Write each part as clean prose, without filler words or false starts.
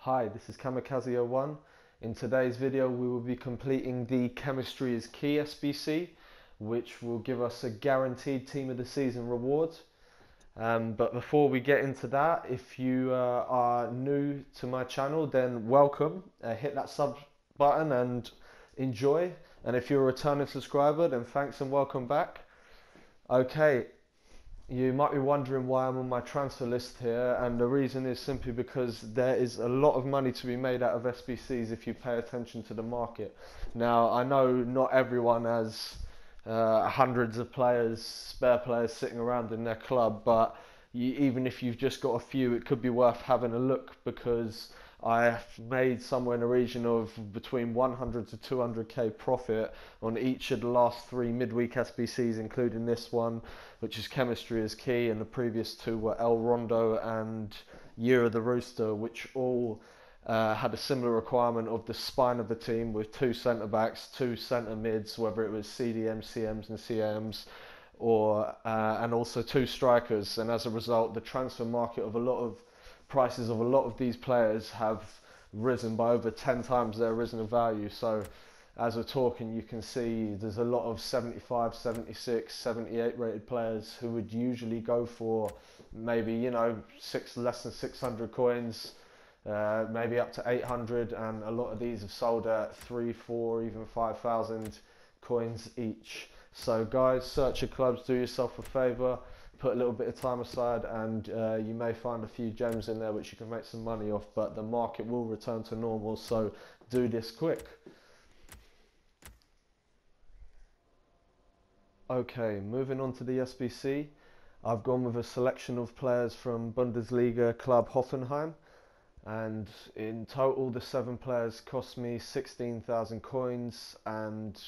Hi, this is Kamikaze01. In today's video we will be completing the Chemistry is Key SBC, which will give us a guaranteed Team of the Season reward. But before we get into that, if you are new to my channel, then welcome. Hit that sub button and enjoy. And if you're a returning subscriber, then thanks and welcome back. Okay. You might be wondering why I'm on my transfer list here, and the reason is simply because there is a lot of money to be made out of SBCs if you pay attention to the market. Now, I know not everyone has hundreds of players, spare players sitting around in their club, but even if you've just got a few, it could be worth having a look, because I've made somewhere in the region of between 100 to 200k profit on each of the last 3 midweek SBCs, including this one, which is Chemistry is Key, and the previous two were El Rondo and Year of the Rooster, which all had a similar requirement of the spine of the team with 2 centre backs, 2 centre mids, whether it was CDMs, CMs and CAMs, or and also 2 strikers. And as a result, the transfer market of prices of a lot of these players have risen by over 10 times their original value. So as we're talking, you can see there's a lot of 75, 76, 78 rated players who would usually go for maybe, you know, less than 600 coins, maybe up to 800, and a lot of these have sold at 3, 4, even 5,000 coins each. So guys, search your clubs, do yourself a favour, put a little bit of time aside, and you may find a few gems in there which you can make some money off, but the market will return to normal, so do this quick. Okay, moving on to the SBC, I've gone with a selection of players from Bundesliga club Hoffenheim, and in total the 7 players cost me 16,000 coins, and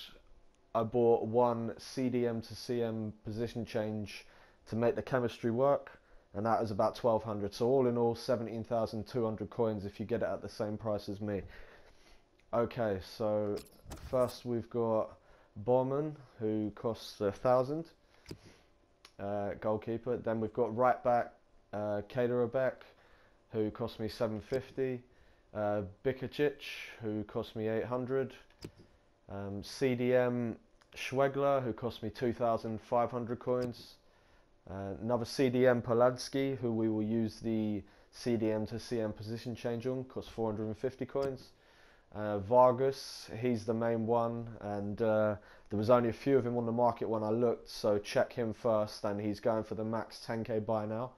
I bought 1 CDM to CM position change to make the chemistry work, and that was about 1,200. So all in all, 17,200 coins if you get it at the same price as me. Okay, so first we've got Baumann, who costs 1,000, goalkeeper. Then we've got right back Kaderabek, who cost me 750. Bikacic, who cost me 800. CDM Schwegler, who cost me 2,500 coins. Another CDM Polanski, who we will use the CDM to CM position change on, costs 450 coins. Vargas, he's the main one, and there was only a few of him on the market when I looked, so check him first, and he's going for the max 10k buy now.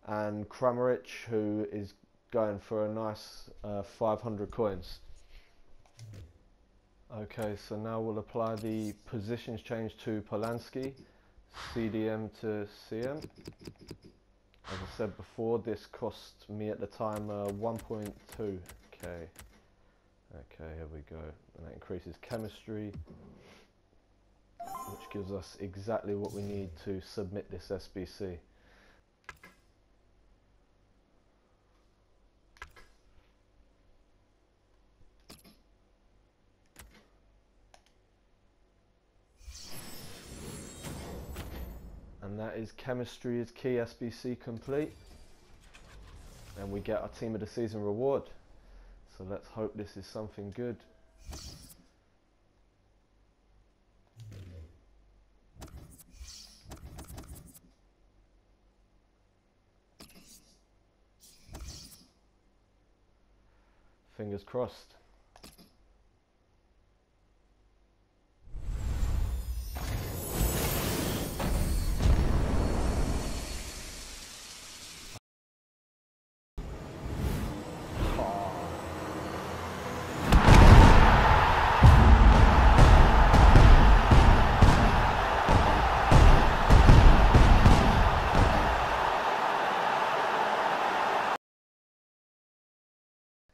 And Kramaric, who is going for a nice 500 coins. Okay, so now we'll apply the positions change to Polanski, CDM to CM. As I said before, this cost me at the time 1.2k. Okay, here we go. And that increases chemistry, which gives us exactly what we need to submit this SBC. And that is Chemistry is Key SBC complete, and we get our Team of the Season reward. So let's hope this is something good. Fingers crossed.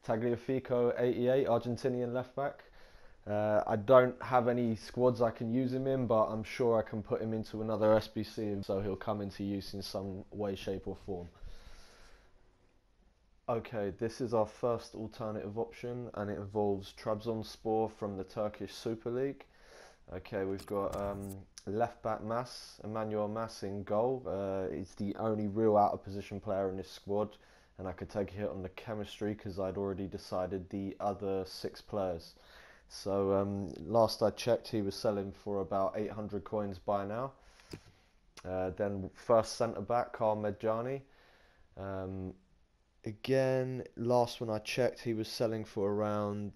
Tagliafico 88, Argentinian left back. I don't have any squads I can use him in, but I'm sure I can put him into another SBC, so he'll come into use in some way, shape or form. Okay, this is our first alternative option, and it involves Trabzonspor from the Turkish Super League. Okay, we've got left back Emmanuel Mas in goal. He's the only real out of position player in this squad. and I could take a hit on the chemistry because I'd already decided the other 6 players. So last I checked, he was selling for about 800 coins by now. Then first centre back, Carl Medjani. Again, last when I checked, he was selling for around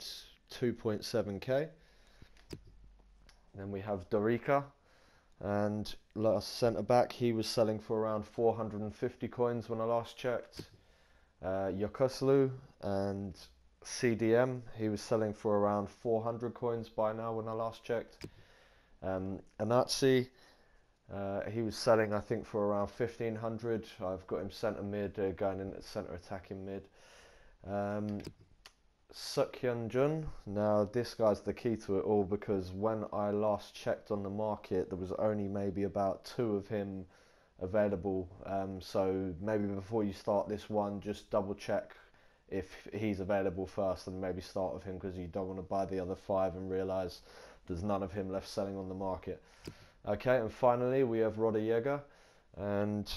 2.7k. Then we have Dorica, and last centre back, he was selling for around 450 coins when I last checked. Yokuslu and CDM, he was selling for around 400 coins by now when I last checked. Anatsi, he was selling I think for around 1500. I've got him centre mid, going into centre attacking mid. Seokhyun Jun, now this guy's the key to it all, because when I last checked on the market there was only maybe about 2 of him available, so maybe before you start this one just double check if he's available first and maybe start with him, because you don't want to buy the other 5 and realise there's none of him left selling on the market. Okay, and finally we have Rodallega, and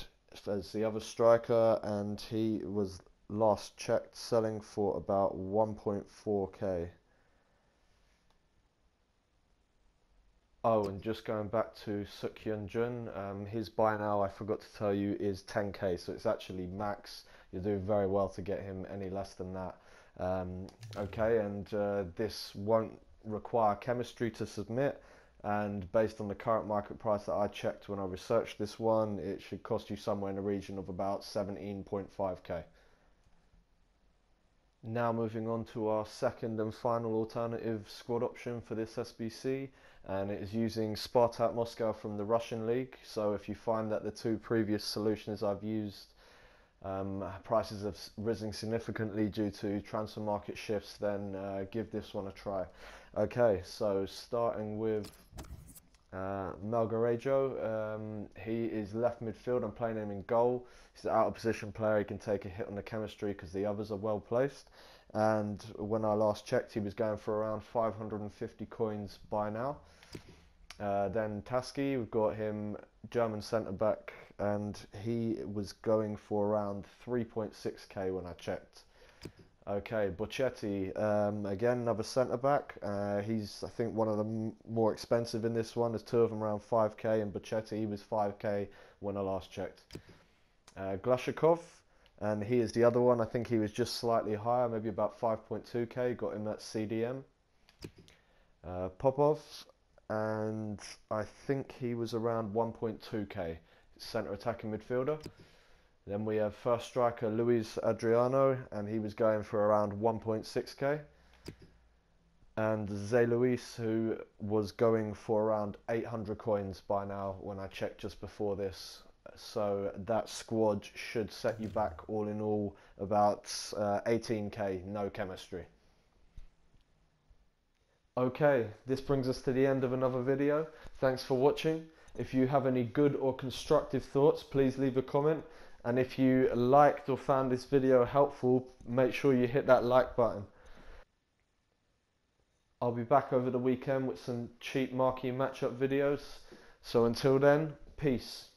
as the other striker, and he was last checked selling for about 1.4k. Oh, and just going back to Seokhyun Jun, his buy now, I forgot to tell you, is 10k, so it's actually max. You're doing very well to get him any less than that. Okay, and this won't require chemistry to submit, and based on the current market price that I checked when I researched this one, it should cost you somewhere in the region of about 17.5k. Now moving on to our second and final alternative squad option for this SBC, and it is using Spartak Moscow from the Russian league. So if you find that the 2 previous solutions I've used, prices have risen significantly due to transfer market shifts, then give this one a try. Okay, so starting with Melgarejo, he is left midfield and playing him in goal. He's an out of position player, he can take a hit on the chemistry because the others are well placed. And when I last checked, he was going for around 550 coins by now. Then Taski, we've got him German centre back, and he was going for around 3.6k when I checked. Okay, Bocchetti, again another centre back. He's I think one of the more expensive in this one. There's 2 of them around 5k, and Bocchetti, he was 5k when I last checked. Glashikov, and he is the other one. I think he was just slightly higher, maybe about 5.2k. Got him at CDM. Popov, and I think he was around 1.2k, centre attacking midfielder. Then we have first striker Luis Adriano, and he was going for around 1.6k. And Zé Luis, who was going for around 800 coins by now when I checked just before this. So that squad should set you back all in all about 18k, no chemistry. Okay, this brings us to the end of another video. Thanks for watching. If you have any good or constructive thoughts, please leave a comment. And if you liked or found this video helpful, make sure you hit that like button. I'll be back over the weekend with some cheap marquee matchup videos. So until then, peace.